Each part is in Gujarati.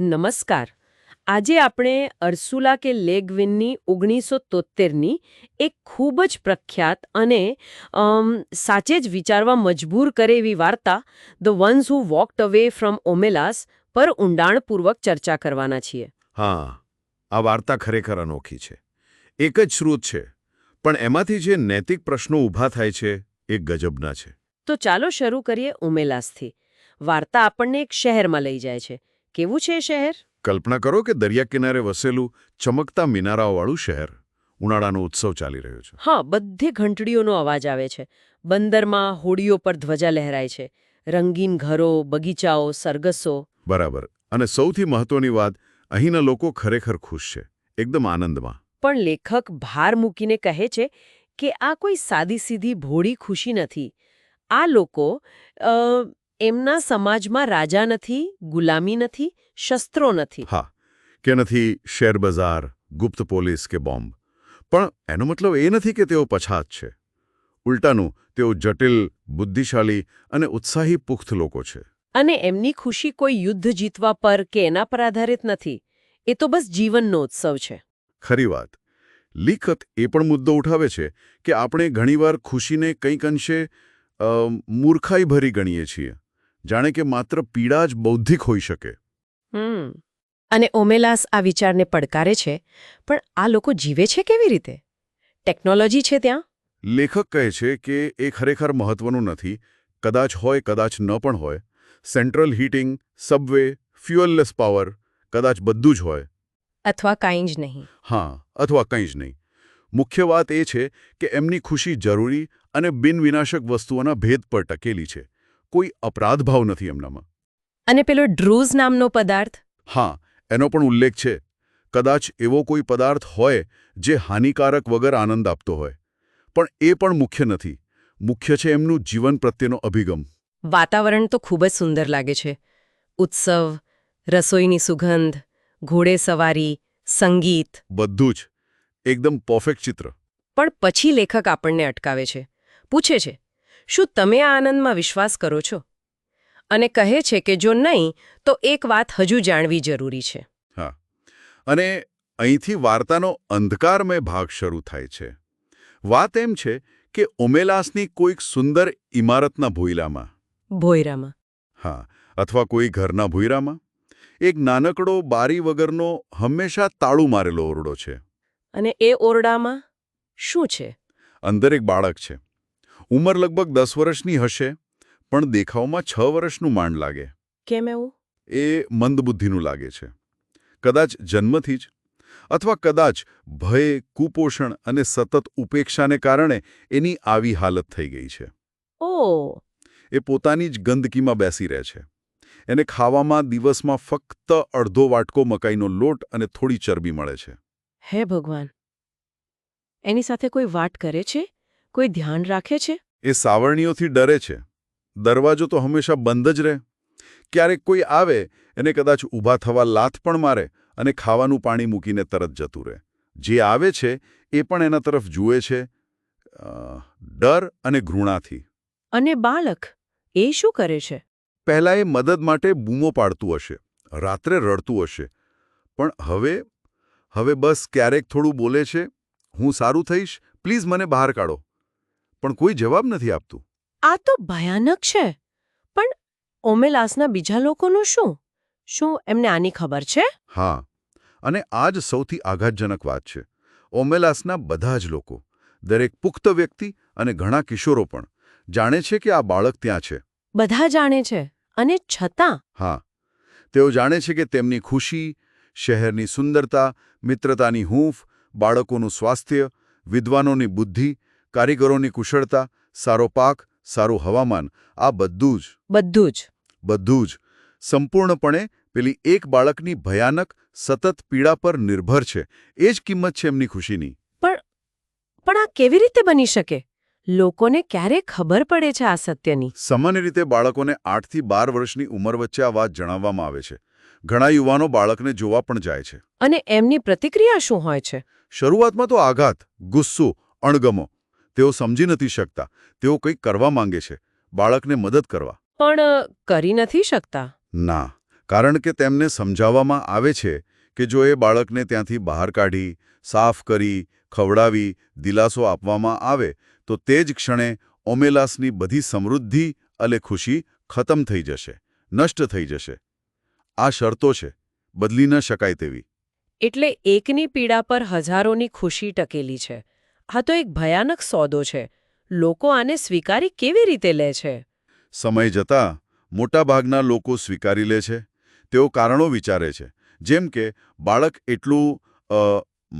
નમસ્કાર. આજે આપણે અર્સુલા કે લેગવિનની 1973ની એક ખૂબ જ પ્રખ્યાત અને સાચે જ વિચારવા મજબૂર કરે એવી વાર્તા the ones who walked away from Omelas પર ઊંડાણપૂર્વક ચર્ચા કરવાના છીએ. હા, આ વાર્તા ખરેખર અનોખી છે. એક જ શ્રુત છે, પણ એમાંથી જે નૈતિક પ્રશ્નો ઊભા થાય છે એ ગજબના છે. તો ચાલો શરૂ કરીએ ઓમેલાસથી. વાર્તા આપણને એક શહેરમાં લઈ જાય છે. કેવું છે એ શહેર? કલ્પના કરો કે દરિયા કિનારે વસેલું ચમકતા મિનારાઓવાળું શહેર. ઉનાળાનો ઉત્સવ ચાલી રહ્યો છે. હા, બધી ઘંટડીઓનો અવાજ આવે છે. બંદરમાં હોડીઓ પર ધ્વજા લહેરાય છે. રંગીન ઘરો, બગીચાઓ, સરઘસો. બરાબર. અને સૌથી મહત્વની વાત, અહીંના લોકો ખરેખર ખુશ છે, એકદમ આનંદમાં. પણ લેખક ભાર મૂકીને કહે છે કે આ કોઈ સાદી સીધી ભોળી ખુશી નથી. આ લોકો એમના સમાજમાં રાજા નથી, ગુલામી નથી, શસ્ત્રો નથી. હા, કે નથી શેરબજાર, ગુપ્ત પોલીસ કે બોમ્બ. પણ એનો મતલબ એ નથી કે તેઓ પછાત છે. ઉલટાનું, તેઓ જટિલ, બુદ્ધિશાળી અને ઉત્સાહી પુખ્ત લોકો છે. અને એમની ખુશી કોઈ યુદ્ધ જીતવા પર કે એના પર આધારિત નથી. એ તો બસ જીવનનો ઉત્સવ છે. ખરી વાત. લેખક એ પણ મુદ્દો ઉઠાવે છે કે આપણે ઘણીવાર ખુશીને કંઈક અંશે મૂર્ખાઈભરી ગણીએ છીએ, જાણે કે માત્ર પીડા જ બૌદ્ધિક હોઈ શકે. અને ઓમેલાસ આ વિચારને પડકારે છે, પણ આ લોકો જીવે છે કેવી રીતે? ટેકનોલોજી છે ત્યાં? લેખક કહે છે કે એ ખરેખર મહત્વનું નથી. કદાચ હોય, કદાચ ન પણ હોય. સેન્ટ્રલ હીટિંગ, સબવે, ફ્યુઅલલેસ પાવર, કદાચ બધું જ હોય. અથવા કાંઈ જ નહીં. હા, અથવા કંઈ જ નહીં. મુખ્ય વાત એ છે કે એમની ખુશી જરૂરી અને બિનવિનાશક વસ્તુઓના ભેદ પર ટકેલી છે. કોઈ અપરાધભાવ નથી એમનામાં. અને પેલો ડ્રૂઝ નામનો પદાર્થ? હા, એનો પણ ઉલ્લેખ છે. કદાચ એવો કોઈ પદાર્થ હોય જે હાનિકારક વગર આનંદ આપતો હોય. પણ એ પણ મુખ્ય નથી. મુખ્ય છે એમનું જીવન પ્રત્યેનો અભિગમ. વાતાવરણ તો ખૂબ જ સુંદર લાગે છે. ઉત્સવ, રસોઈની સુગંધ, ઘોડેસવારી, સંગીત. બધું જ. એકદમ પરફેક્ટ ચિત્ર. પણ પછી લેખક આપણને અટકાવે છે. પૂછે છે, શું તમે આ આનંદમાં વિશ્વાસ કરો છો? અને કહે છે કે જો નહીં, તો એક વાત હજુ જાણવી જરૂરી છે. હા. અને અહીંથી વાર્તાનો અંધકારમય ભાગ શરૂ થાય છે. વાત એમ છે કે ઓમેલાસની કોઈક સુંદર ઇમારતના ભોયલામાં. ભોયરામાં. હા, અથવા કોઈ ઘરના ભોયરામાં એક નાનકડો બારી વગરનો હંમેશા તાળું મારેલો ઓરડો છે. અને એ ઓરડામાં શું છે? અંદર એક બાળક છે. ઉંમર લગભગ 10 વર્ષની હશે, પણ દેખાવમાં 6 વર્ષનું માંડ લાગે. કેમ એવું? એ મંદબુદ્ધિનું લાગે છે. કદાચ જન્મથી જ, અથવા કદાચ ભય, કુપોષણ અને સતત ઉપેક્ષાને કારણે એની આવી હાલત થઈ ગઈ છે. ઓહ! એ પોતાની જ ગંદકીમાં બેસી રહે છે. એને ખાવામાં દિવસમાં ફક્ત અડધો વાટકો મકાઈનો લોટ અને થોડી ચરબી મળે છે. હે ભગવાન! એની સાથે કોઈ વાત કરે છે? કોઈ ધ્યાન રાખે છે? એ સાવરણીઓથી ડરે છે. દરવાજો તો હંમેશા બંધ જ રહે. ક્યારેક કોઈ આવે, એને કદાચ ઊભા થવા લાત પણ મારે અને ખાવાનું પાણી મૂકીને તરત જતું રહે. જે આવે છે એ પણ એના તરફ જુએ છે, ડર અને ઘૃણાથી. અને બાળક એ શું કરે છે? પહેલાં એ મદદ માટે બૂમો પાડતું હશે, રાત્રે રડતું હશે, પણ હવે બસ ક્યારેક થોડું બોલે છે, હું સારું થઈશ, પ્લીઝ મને બહાર કાઢો. પણ કોઈ જવાબ નથી આપતું. આ તો ભયાનક છે. પણ ઓમેલાસના બીજા લોકોનું શું? શું એમને આની ખબર છે? હા, અને આ જ સૌથી આઘાતજનક વાત છે. ઓમેલાસના બધા જ લોકો, દરેક પુખ્ત વ્યક્તિ અને ઘણા કિશોરો પણ જાણે છે કે આ બાળક ત્યાં છે. બધા જાણે છે, અને છતાં? હા, તેઓ જાણે છે કે તેમની ખુશી, શહેરની સુંદરતા, મિત્રતાની હૂંફ, બાળકોનું સ્વાસ્થ્ય, વિદ્વાનોની બુદ્ધિ, કારીગરોની કુશળતા, સારો પાક, સારું હવામાન, આ બધું જ સંપૂર્ણપણે પેલી એક બાળકની ભયાનક, સતત પીડા પર નિર્ભર છે. એ જ કિંમત છે એમની ખુશીની. પણ આ કેવી રીતે બની શકે? લોકોને ક્યારે ખબર પડે છે આ સત્યની? સામાન્ય રીતે બાળકોને 8 થી 12 વર્ષની ઉંમર વચ્ચે આ વાત જણાવવામાં આવે છે. ઘણા યુવાનો બાળકને જોવા પણ જાય છે. અને એમની પ્રતિક્રિયા શું હોય છે? શરૂઆતમાં તો આઘાત, ગુસ્સો, અણગમો. તેઓ સમજી નથી શકતા. તેઓ કંઈક કરવા માંગે છે, બાળકને મદદ કરવા. પણ કરી નથી શકતા. ના, કારણ કે તેમને સમજાવવામાં આવે છે કે જો એ બાળકને ત્યાંથી બહાર કાઢી, સાફ કરી, ખવડાવી, દિલાસો આપવામાં આવે તો તે જ ક્ષણે ઓમેલાસની બધી સમૃદ્ધિ અને ખુશી ખતમ થઈ જશે, નષ્ટ થઈ જશે. આ શરતો છે, બદલી ન શકાય તેવી. એટલે એકની પીડા પર હજારોની ખુશી ટકેલી છે. આ તો એક ભયાનક સોદો છે. લોકો આને સ્વીકારી કેવી રીતે લે છે? સમય જતાં મોટાભાગના લોકો સ્વીકારી લે છે. તેઓ કારણો વિચારે છે, જેમ કે બાળક એટલું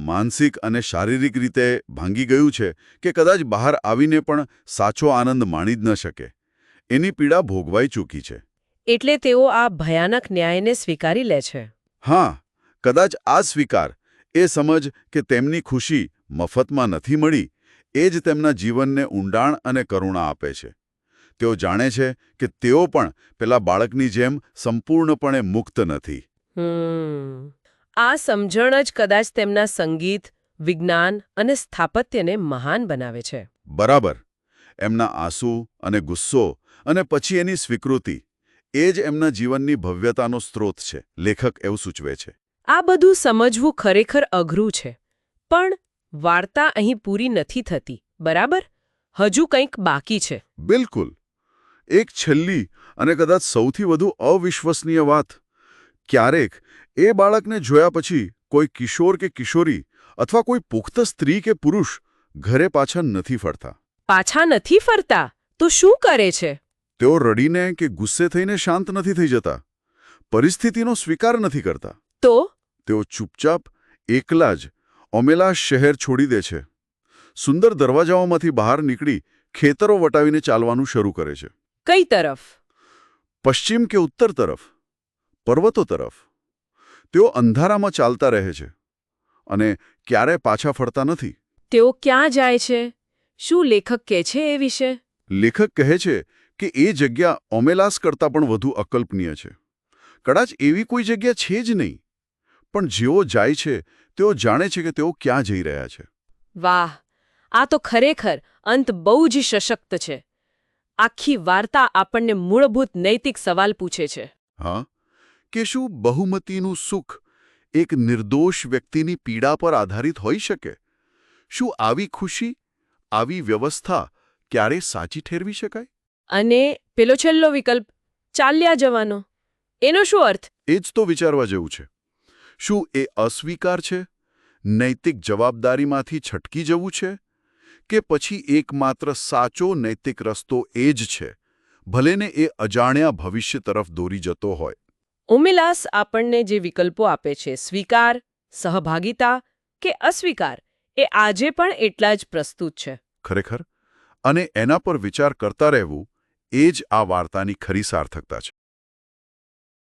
માનસિક અને શારીરિક રીતે ભાંગી ગયું છે કે કદાચ બહાર આવીને પણ સાચો આનંદ માણી જ ન શકે. એની પીડા ભોગવાઈ ચૂકી છે. એટલે તેઓ આ ભયાનક ન્યાયને સ્વીકારી લે છે. હા, કદાચ આ સ્વીકાર, એ સમજ કે તેમની ખુશી મફતમાં નથી મળી, એ જ તેમના જીવનને ઊંડાણ અને કરુણા આપે છે. તેઓ જાણે છે કે તેઓ પણ પેલા બાળકની જેમ સંપૂર્ણપણે મુક્ત નથી. આ સમજણ જ કદાચ તેમના સંગીત, વિજ્ઞાન અને સ્થાપત્યને મહાન બનાવે છે. બરાબર. એમના આંસુ અને ગુસ્સો અને પછી એની સ્વીકૃતિ, એ જ એમના જીવનની ભવ્યતાનો સ્ત્રોત છે, લેખક એવું સૂચવે છે. આ બધું સમજવું ખરેખર અઘરું છે. પણ વાર્તા અહીં પૂરી નથી થતી, બરાબર? હજુ કંઈક બાકી છે. બિલકુલ. એક છેલ્લી અને કદાચ સૌથી વધુ અવિશ્વસનીય વાત. ક્યારેક એ બાળકને જોયા પછી કોઈ કિશોર કે કિશોરી અથવા કોઈ પુખ્ત સ્ત્રી કે પુરુષ ઘરે પાછા નથી ફરતા. પાછા નથી ફરતા? તો શું કરે છે? તેઓ રડીને કે ગુસ્સે થઈને શાંત નથી થઈ જતા. પરિસ્થિતિનો સ્વીકાર નથી કરતા. તો તેઓ ચૂપચાપ એકલા જ ઓમેલા શહેર છોડી દે છે. સુંદર દરવાજાઓમાંથી બહાર નીકળી ખેતરો વટાવીને ચાલવાનું શરૂ કરે છે. કઈ તરફ? પશ્ચિમ કે ઉત્તર તરફ, પર્વતો તરફ. તેઓ અંધારામાં ચાલતા રહે છે અને ક્યારેય પાછા ફરતા નથી. તેઓ ક્યાં જાય છે? શું લેખક કહે છે એ વિશે? લેખક કહે છે કે એ જગ્યા ઓમેલાસ કરતાં પણ વધુ અકલ્પનીય છે. કદાચ એવી કોઈ જગ્યા છે જ નહીં. પણ જેઓ જાય છે તેઓ જાણે છે કે તેઓ ક્યાં જઈ રહ્યા છે. વાહ! આ તો ખરેખર અંત બહુ જ સશક્ત છે. આખી વાર્તા આપણને મૂળભૂત નૈતિક સવાલ પૂછે છે. હા, કે શું બહુમતીનું સુખ એક નિર્દોષ વ્યક્તિની પીડા પર આધારિત હોઈ શકે? શું આવી ખુશી, આવી વ્યવસ્થા ક્યારે સાચી ઠેરવી શકાય? અને પેલો છેલ્લો વિકલ્પ, ચાલ્યા જવાનો, એનો શું અર્થ? એ જ તો વિચારવા જેવું છે. શું એ અસ્વીકાર છે? નૈતિક જવાબદારીમાંથી છટકી જવું છે? કે પછી એકમાત્ર સાચો નૈતિક રસ્તો એ જ છે, ભલેને એ અજાણ્યા ભવિષ્ય તરફ દોરી જતો હોય? ઓમેલાસ આપણને જે વિકલ્પો આપે છે, સ્વીકાર, સહભાગિતા કે અસ્વીકાર, એ આજે પણ એટલા જ પ્રસ્તુત છે. ખરેખર. અને એના પર વિચાર કરતા રહેવું, એ જ આ વાર્તાની ખરી સાર્થકતા છે.